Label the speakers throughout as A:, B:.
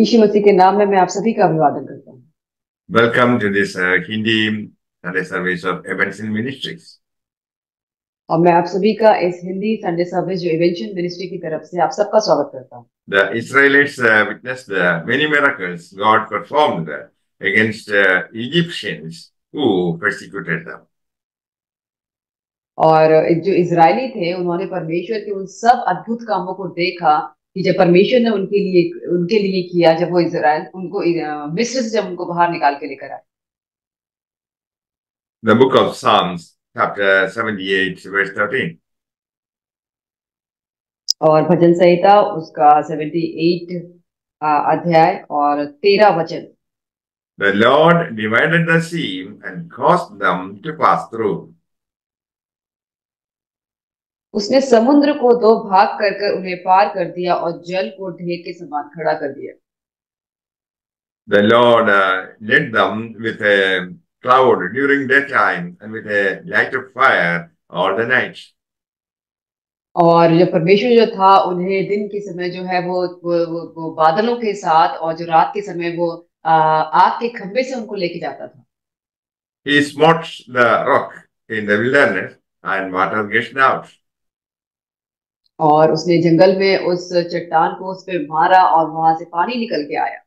A: यीशु मसीह के नाम में मैं आप सभी का अभिवादन करता हूँ।
B: Welcome to this Hindi Sunday service of Evanston Ministries.
A: और मैं आप सभी का इस हिंदी संडे सर्विस जो इवेंशन मिनिस्ट्री की तरफ से आप सबका स्वागत करता हूँ।
B: The Israelites witnessed many miracles God performed against Egyptians who persecuted them.
A: और जो इजरायली थे उन्होंने परमेश्वर के उन सब अद्भुत कामों को देखा कि जब परमेश्वर ने उनके लिए किया, जब वो इजराइल उनको मिस्र से जब उनको बाहर निकाल के लेकर आए।
B: The book of Psalms, chapter 78, verse 13.
A: और भजन संहिता उसका 78 अध्याय और 13 वचन।
B: The Lord divided the sea and caused them to pass through.
A: उसने समुद्र को दो भाग कर कर उन्हें पार कर दिया और जल को ढेर के समान खड़ा कर दिया।
B: The Lord led them with a cloud during daytime and with a light of fire all the night.
A: और जो परमेश्वर जो था उन्हें दिन के समय जो है वो बादलों के साथ, और जो रात के समय वो आग के खंभे से उनको लेके जाता था।
B: He smote the rock in the wilderness and water gushed out.
A: और उसने जंगल में उस चट्टान को उस पे मारा और वहां से पानी निकल के आया।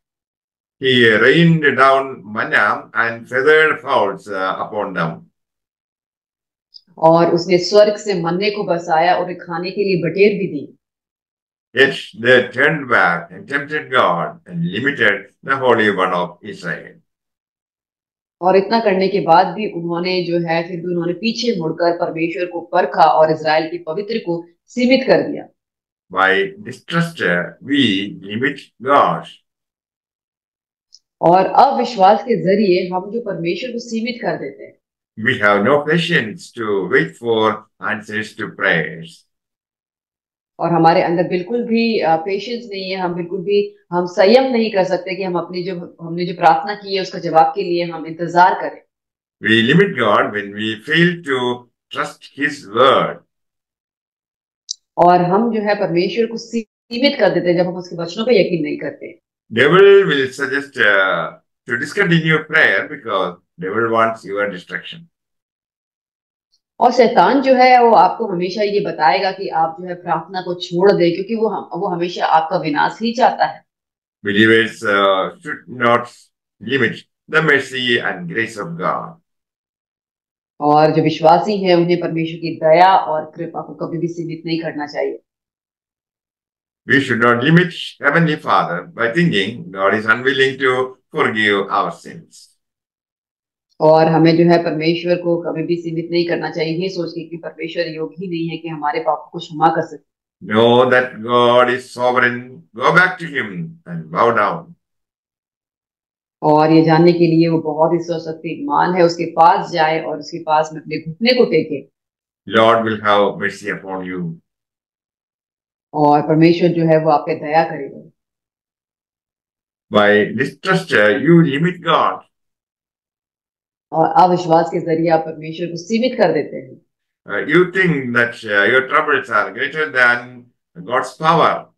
B: He rained down manna and feathered fowls upon them.
A: और उसने स्वर्ग से मन्ने को बरसाया और खाने के लिए बटेर भी दी।
B: Yet they turned back and tempted God and limited the Holy One of Israel.
A: और इतना करने के बाद भी उन्होंने जो है फिर भी उन्होंने पीछे मुड़कर परमेश्वर को परखा और इजराइल के पवित्र को सीमित कर दिया।
B: By distrust, we limit God.
A: और अविश्वास के जरिए हम जो परमेश्वर को सीमित कर देते हैं।
B: We have no patience to wait for answers to prayers.
A: और हमारे अंदर बिल्कुल भी पेशेंस नहीं है, हम बिल्कुल भी हम संयम नहीं कर सकते कि हम अपनी जो हमने जो प्रार्थना की है उसका जवाब के लिए हम इंतजार करें।
B: We limit God when we fail to trust His word.
A: और हम जो है परमेश्वर को सीमित कर देते हैं जब हम उसके वचनों पर यकीन नहीं करते।
B: Devil will suggest to discontinue prayer because devil wants your destruction.
A: और शैतान जो है वो आपको हमेशा ये बताएगा कि आप जो है प्रार्थना को छोड़ दे, क्योंकि वो हमेशा आपका विनाश ही चाहता है।
B: Believers should not limit the mercy and grace of God.
A: और जो विश्वासी हैं उन्हें परमेश्वर की दया और कृपा को कभी भी सीमित नहीं करना चाहिए।
B: We should not limit Heavenly Father by thinking God is unwilling to forgive our sins.
A: और हमें जो है परमेश्वर को कभी भी सीमित नहीं करना चाहिए ये सोच के कि परमेश्वर योग्य ही नहीं है कि हमारे पापों को क्षमा कर सके।
B: Know that God is sovereign. Go back to Him and bow down.
A: और ये जानने के लिए वो बहुत ही सर्वशक्तिमान है, उसके पास जाए और उसके पास में अपने घुटने को टेके।
B: Lord will have mercy upon you.
A: और परमेश्वर जो है वो आप पे दया करेगा।
B: By distrust, you limit God.
A: और अविश्वास के जरिए आप परमेश्वर को सीमित कर देते हैं।
B: You think that your troubles are greater than God's power.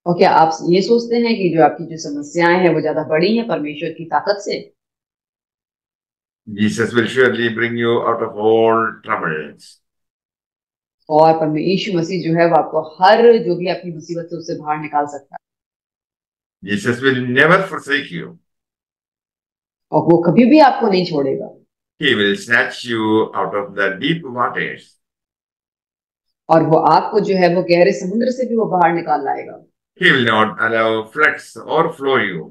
A: और क्या आप ये सोचते हैं कि जो आपकी जो समस्याएं हैं वो ज्यादा बड़ी हैं परमेश्वर की ताकत से?
B: Jesus will surely bring you out of all troubles.
A: और परमेश्वर यीशु मसीह जो है वो आपको हर जो भी आपकी मुसीबत से उससे बाहर निकाल सकता है।
B: Jesus will never forsake you.
A: और वो कभी भी आपको नहीं छोड़ेगा।
B: He will snatch you out of the deep waters.
A: और वो आपको जो है वो गहरे समुद्र से भी वो बाहर निकाल लाएगा।
B: He will not allow floods overflow you.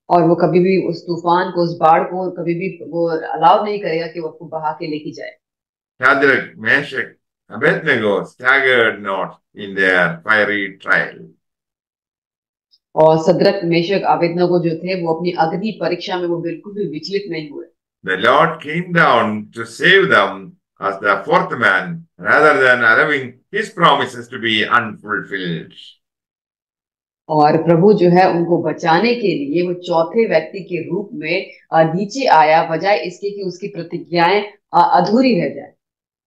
A: और वो कभी भी उस तूफान को, उस बाढ़ को कभी भी वो अलाउ नहीं करेगा कि वो आपको बहा के लेके जाए।
B: Shadrach, Meshach, Abednego staggered not in their fiery trial.
A: और सद्रक मेशक अबेदनगो जो थे वो अपनी अग्नि परीक्षा में वो बिल्कुल भी विचलित नहीं हुए।
B: The Lord came down to save them as the fourth man rather than allowing His promises to be unfulfilled.
A: और प्रभु जो है उनको बचाने के लिए वो चौथे व्यक्ति के रूप में नीचे आया, बजाय इसके कि उसकी प्रतिज्ञाएं अधूरी रह जाए।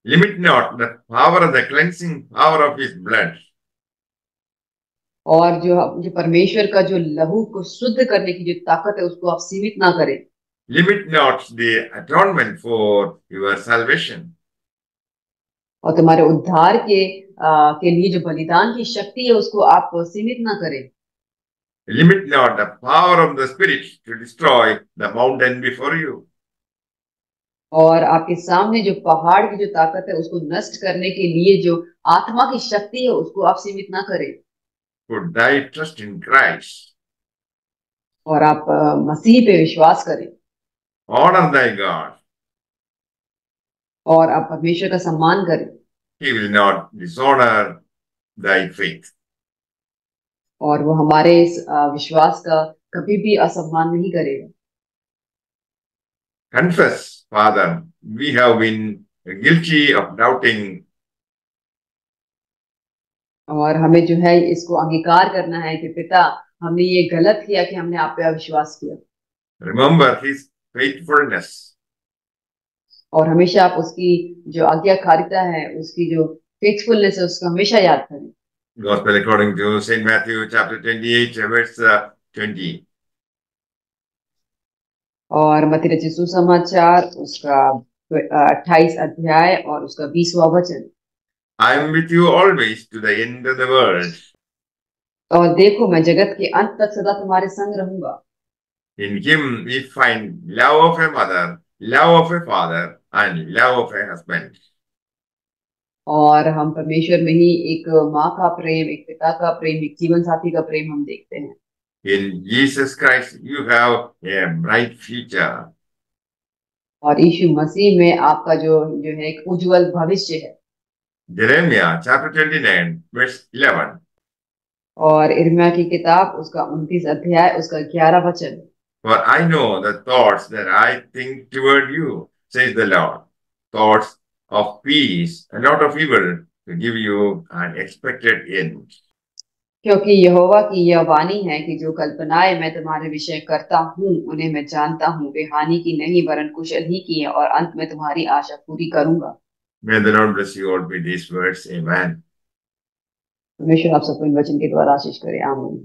B: Limit not the power of the cleansing power of His blood.
A: और जो परमेश्वर का जो लहू को शुद्ध करने की जो ताकत है उसको आप सीमित ना करें।
B: Limit not the atonement for your salvation.
A: और तुम्हारे उद्धार के लिए जो बलिदान की शक्ति है उसको आप सीमित ना करें।
B: Limit not the power of the Spirit to destroy the mountain before you.
A: और आपके सामने जो पहाड़ की जो ताकत है उसको नष्ट करने के लिए जो आत्मा की शक्ति है उसको आप सीमित ना करें।
B: Put thy trust in Christ.
A: और आप मसीह पे विश्वास करें।
B: Honor thy God.
A: और आप परमेश्वर का सम्मान करें।
B: He will not dishonor thy faith.
A: और वो हमारे इस विश्वास का कभी भी असम्मान नहीं करेगा।
B: Confess, Father, we have been guilty of doubting.
A: और हमें जो है इसको अंगीकार करना है कि पिता हमने ये गलत किया कि हमने आप पे अविश्वास किया।
B: Remember his faithfulness.
A: और हमेशा आप उसकी जो आज्ञाकारिता है उसकी जो फेथफुलनेस है उसको हमेशा याद करें।
B: Gospel according to St. Matthew chapter 28 verse 20.
A: और मत्ती रचित सुसमाचार उसका 28 अध्याय और उसका 20वां वचन।
B: I am with you always to the end of the world.
A: और देखो मैं जगत के अंत तक सदा तुम्हारे संग रहूंगा।
B: In him we find love of a mother, love of a father, and love of a husband.
A: और हम परमेश्वर में ही एक माँ का प्रेम, एक पिता का प्रेम, एक जीवन साथी का प्रेम हम देखते हैं।
B: In Jesus Christ you have a bright future.
A: और यीशु मसीह में आपका जो है एक उज्जवल भविष्य है।
B: Jeremiah chapter 29 verse 11.
A: और इर्मिया की किताब उसका 29 अध्याय उसका 11 वचन।
B: For I know the thoughts that I think toward you, says the Lord, thoughts of peace and not of evil, to give you an expected end.
A: क्योंकि यहोवा की यह वाणी है कि जो कल्पनाएं मैं तुम्हारे विषय करता हूँ उन्हें मैं जानता हूँ, वे हानि की नहीं वरन कुशल ही की है, और अंत में तुम्हारी आशा पूरी करूंगा।
B: May the Lord bless you all with these words. Amen.
A: परमेश्वर आप सबको इन वचन के द्वारा आशीष करे। आमीन।